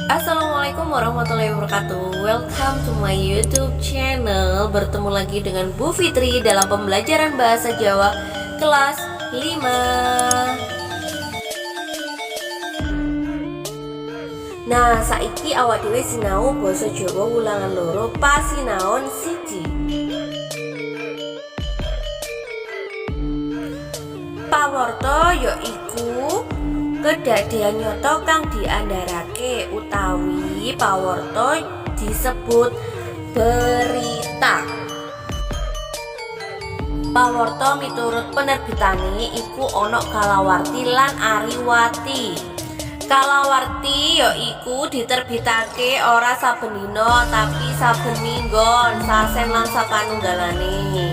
Assalamualaikum warahmatullahi wabarakatuh. Welcome to my YouTube channel. Bertemu lagi dengan Bu Fitri dalam pembelajaran bahasa Jawa kelas 5. Nah, saiki awak dhewe sinau basa Jawa ulangan loro pasinaon siji. Pawarta yaiku kedadéan nyata kang diandharake utawi pawarta disebut berita. Pawarta miturut penerbitane iku ana kalawarti lan ariwati. Kalawarti yaiku diterbitake ora saben dina tapi saben minggon, sasen lan sapanunggalane.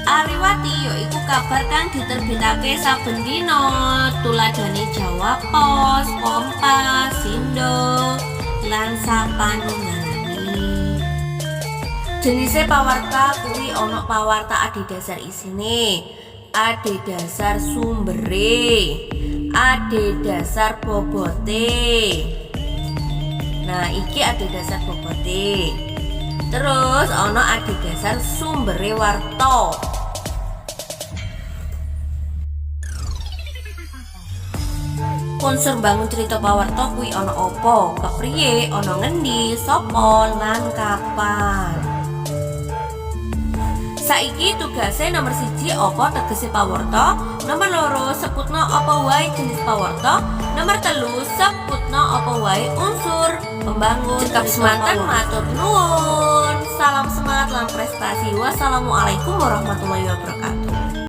Ariwati yaiku kabar kang diterbitake saben dina, tuladhane Jawa Pos, Kompas, Sindo, lan sapanunggalane. Jenise pawarta kuwi ana pawarta adhedhasar isine, adhedhasar sumbere, adhedhasar bobote. Nah, iki adhedhasar bobote. Terus ana adhedhasar sumbere warta. Unsur bangun cerita pawarta kuwi ana apa, kepriye, ana ngendi, sapa, lan kapan. Saiki tugase nomor 1 apa tegese pawarta, nomor 2 sebutna apa wae jenis pawarta, nomor 3 sebutna apa wae unsur pembangun. Cekap semanten matur nuwun. Salam semangat lan prestasi. Wassalamualaikum warahmatullahi wabarakatuh.